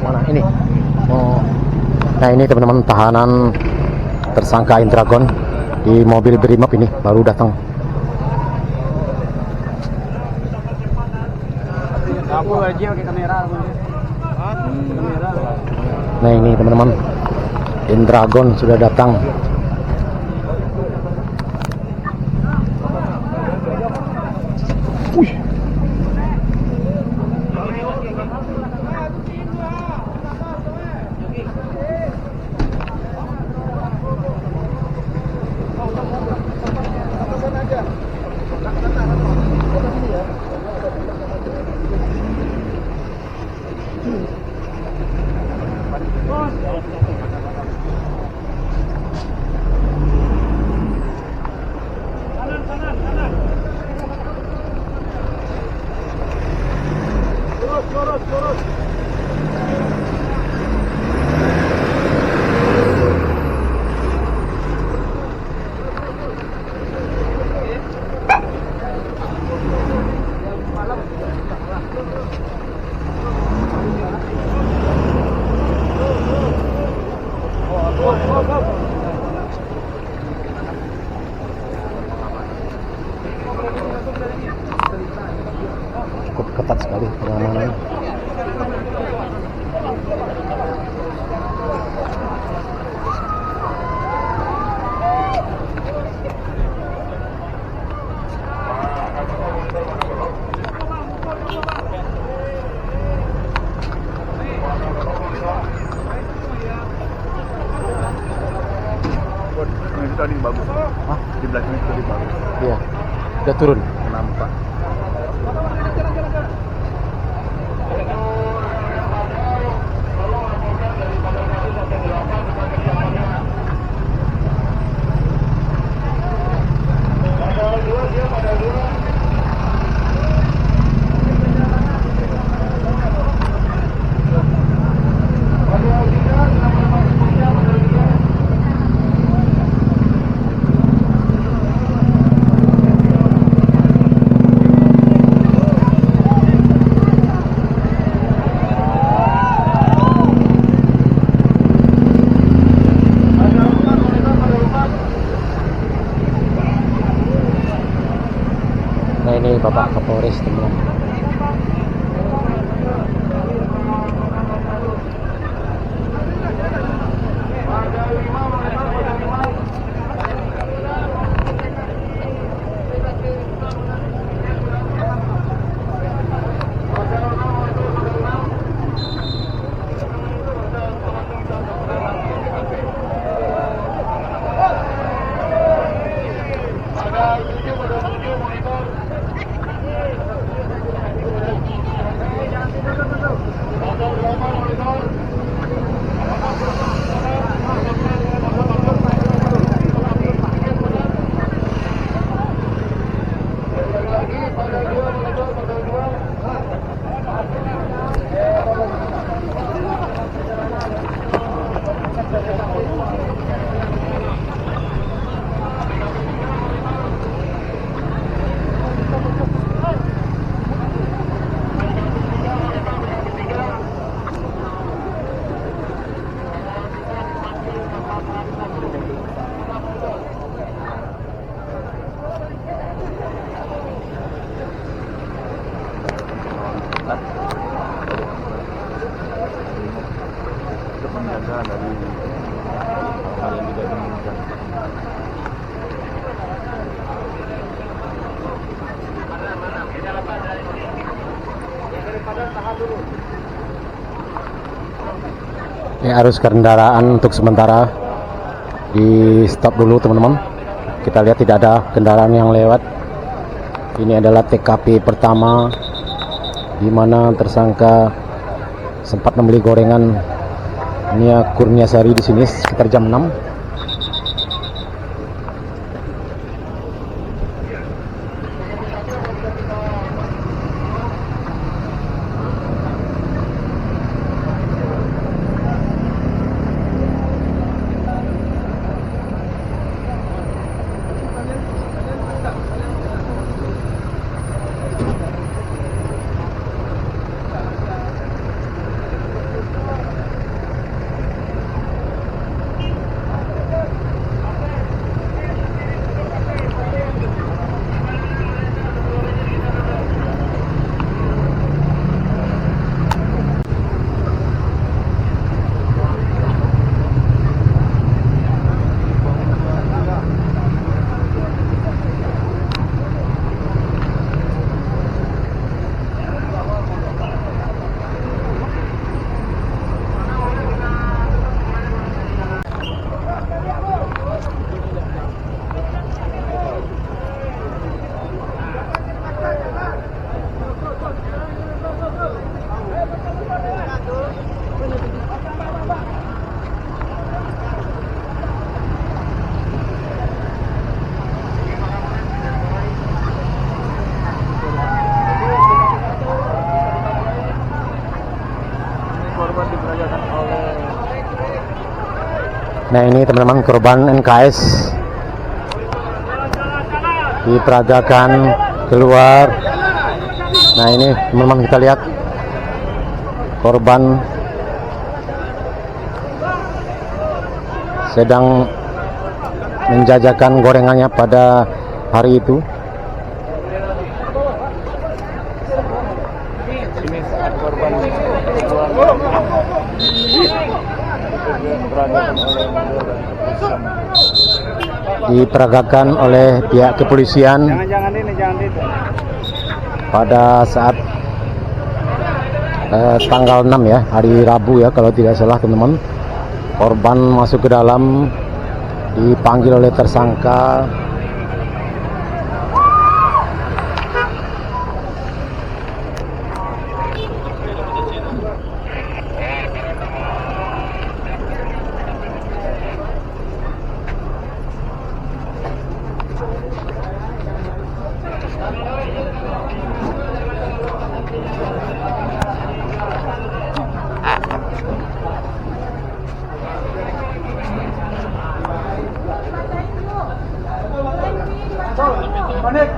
Mana ini? Oh, nah ini teman-teman tahanan tersangka Indragon di mobil Brimob ini baru datang. Nah ini teman-teman, Indragon sudah datang. Cukup ketat sekali pengamanannya. Tadi bagus. Hah? Di belakang itu tadi bagus. Iya, udah turun. Nampak. Nah ini Bapak Kapolres teman. Menjaga dari hal yang tidak diinginkan. Ini arus kendaraan untuk sementara di stop dulu teman-teman. Kita lihat tidak ada kendaraan yang lewat. Ini adalah TKP pertama di mana tersangka sempat membeli gorengan Nia Kurniasari di sini sekitar jam 6. Nah ini teman-teman korban NKS diperagakan keluar. Nah ini teman-teman kita lihat korban sedang menjajakan gorengannya pada hari itu. Ini saat korban diperagakan oleh pihak kepolisian pada saat tanggal 6 ya, hari Rabu ya kalau tidak salah teman-teman. Korban masuk ke dalam, dipanggil oleh tersangka.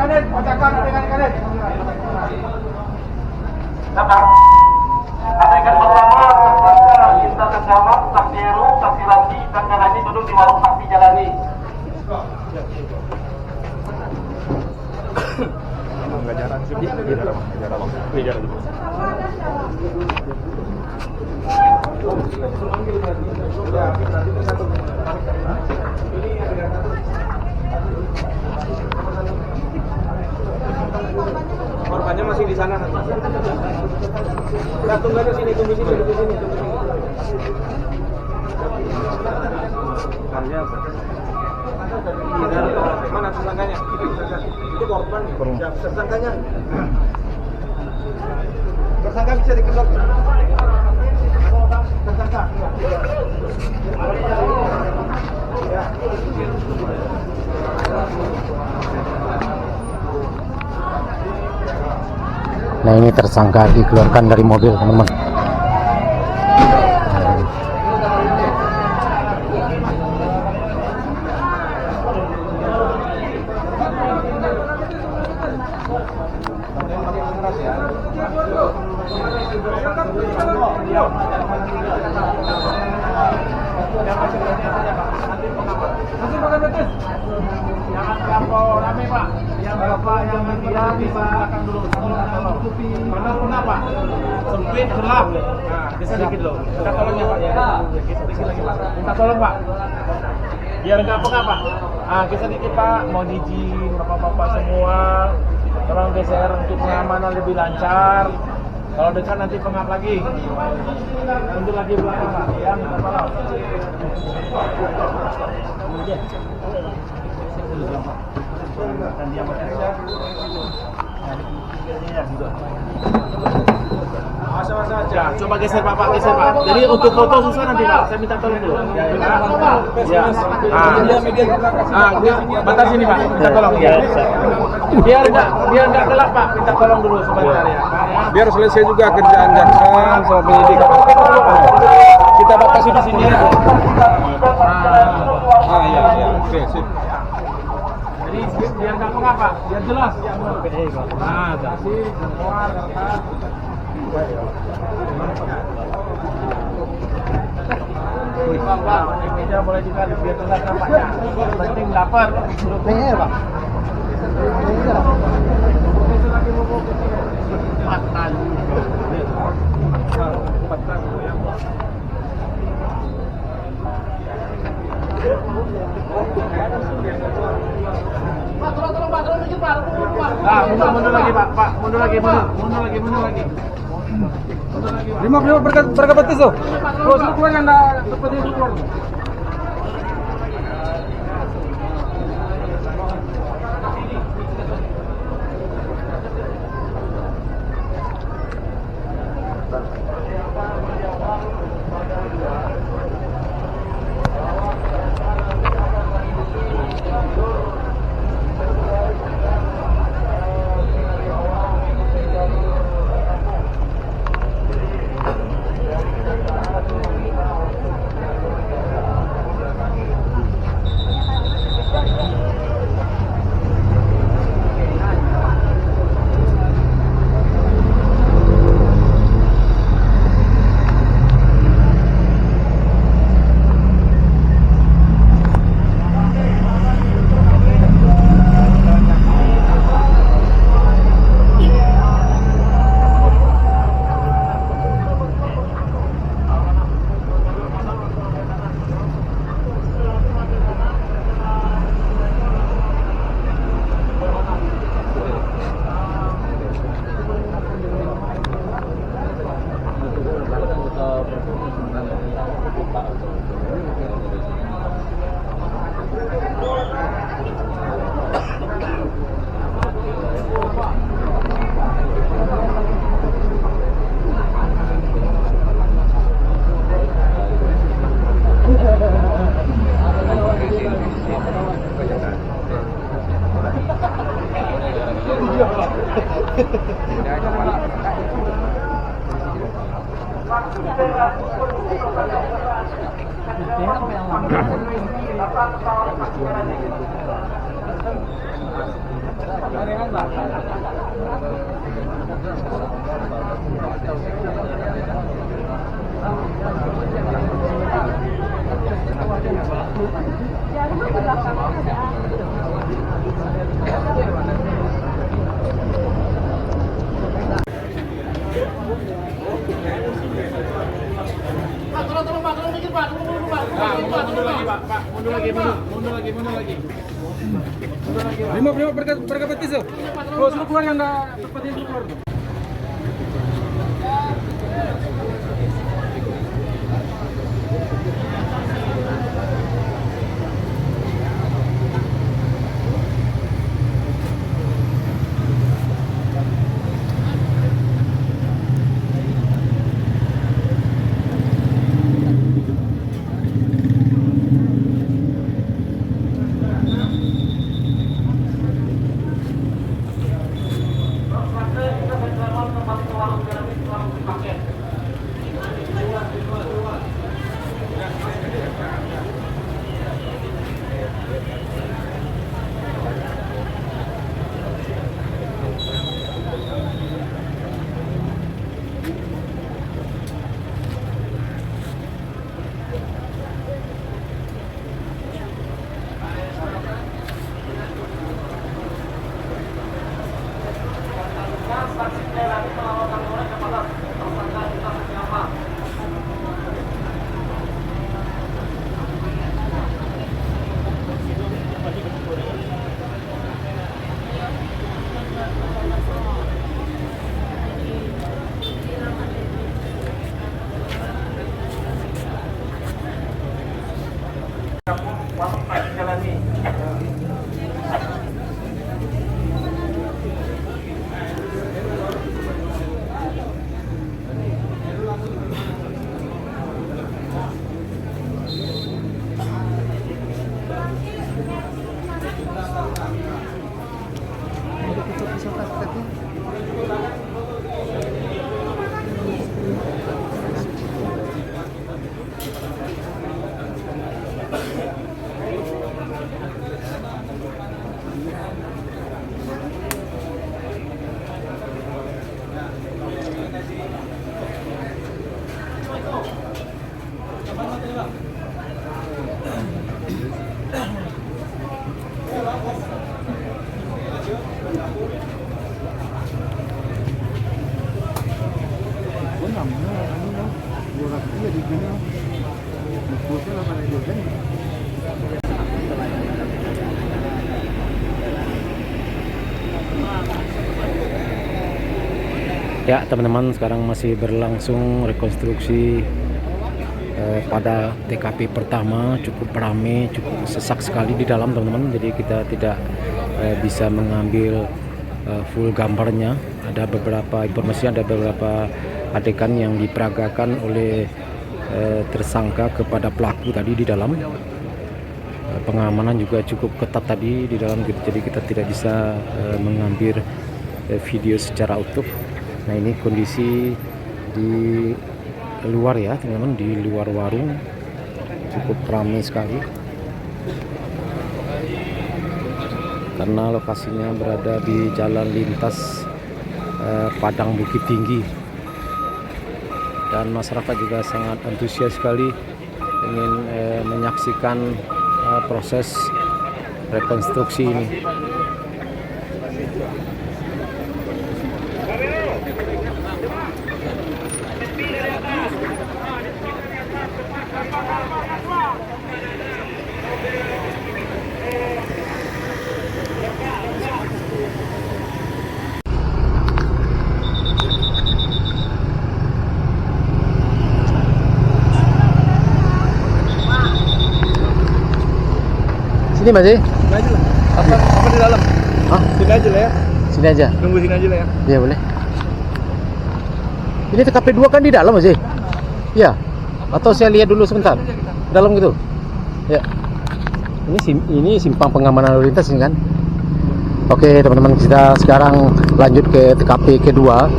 Kanet, bacakan dengan kanet. Adegan pertama, tersangka Intan Kejamat, saksi Heru, saksi Randi, saksi Haji duduk di warung saksi Jalani. Nggak jarang sih, jarang. Korbannya masih di sana nanti. Udah tunggu aja sini, tunggu sini. Mana tersangkanya? Itu korban. Siap, tersangkanya. Tersangka bisa diketok. Tersangka. Ya. Nah ini tersangka dikeluarkan dari mobil teman-teman. Jangan terlampau rame Pak. Yang bapak yang media bisa belakang dulu. Tutupi. Kenapa? Sempit gelap. Nah, bisa dikit loh. Minta tolong ya Pak ya. Dikit lagi Pak. Minta tolong Pak. Biar nggak apa-apa. Ah, bisa dikit Pak. Mohon izin bapak-bapak semua. Tolong geser untuk pengamanan lebih lancar. Kalau dekat nanti pengap lagi. Mundur lagi belakang Pak. Ya, minta tolong. Dan dia pakai ya, coba geser Pak, geser Pak. Jadi untuk foto susah nanti Pak, saya minta tolong dulu. Ya. Batas sini Pak, minta tolong ya. Biar enggak gelap Pak, minta tolong dulu sebentar ya. Biar selesai juga kerjaan jaksa sama penyidik. Kita batasi di sini aja. Iya. Oke, sip. Jadi biar nggak mengapa, biar jelas. Nah, kasih keluar kata. Bang, meja boleh dikali biar terlihat nampaknya. Penting lapar. Leher, Bang. Mundur lagi Pak, mundur lagi. Lima berapa betis tuh? Terus keluar yang enggak seperti itu keluar. Mundur lagi. Lima berapa betis tuh? Terus keluar yang enggak seperti itu keluar. Ya teman-teman, sekarang masih berlangsung rekonstruksi pada TKP pertama. Cukup ramai, cukup sesak sekali di dalam teman-teman, jadi kita tidak bisa mengambil full gambarnya. Ada beberapa informasi, ada beberapa adegan yang diperagakan oleh tersangka kepada pelaku tadi di dalam. Pengamanan juga cukup ketat tadi di dalam, jadi kita tidak bisa mengambil video secara utuh. Nah, ini kondisi di luar ya teman-teman, di luar warung cukup ramai sekali karena lokasinya berada di jalan lintas Padang Bukit Tinggi, dan masyarakat juga sangat antusias sekali ingin menyaksikan proses rekonstruksi ini. Sini masih? Sini aja lah. Apa di dalam? Hah? Sini aja lah ya. Sini aja. Tunggu sini aja lah ya. Iya boleh. Ini TKP 2 kan di dalam masih? Iya. Atau saya lihat dulu sebentar. Dalam gitu. Ya. Ini simpang pengamanan lalu lintas ini kan. Oke teman-teman, kita sekarang lanjut ke TKP kedua.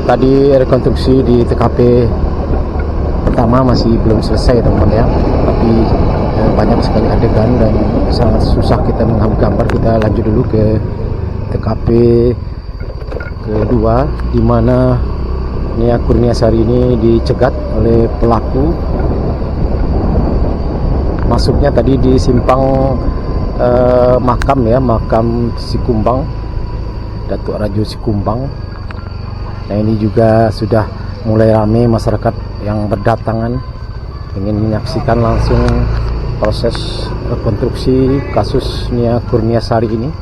Tadi rekonstruksi di TKP pertama masih belum selesai teman-teman ya, tapi banyak sekali adegan dan sangat susah kita mengambil gambar. Kita lanjut dulu ke TKP kedua, di mana Nia Kurniasari ini dicegat oleh pelaku. Masuknya tadi di simpang makam ya, makam Sikumbang, Datuk Rajo Sikumbang. Nah, ini juga sudah mulai ramai masyarakat yang berdatangan ingin menyaksikan langsung proses rekonstruksi kasus Nia Kurniasari ini.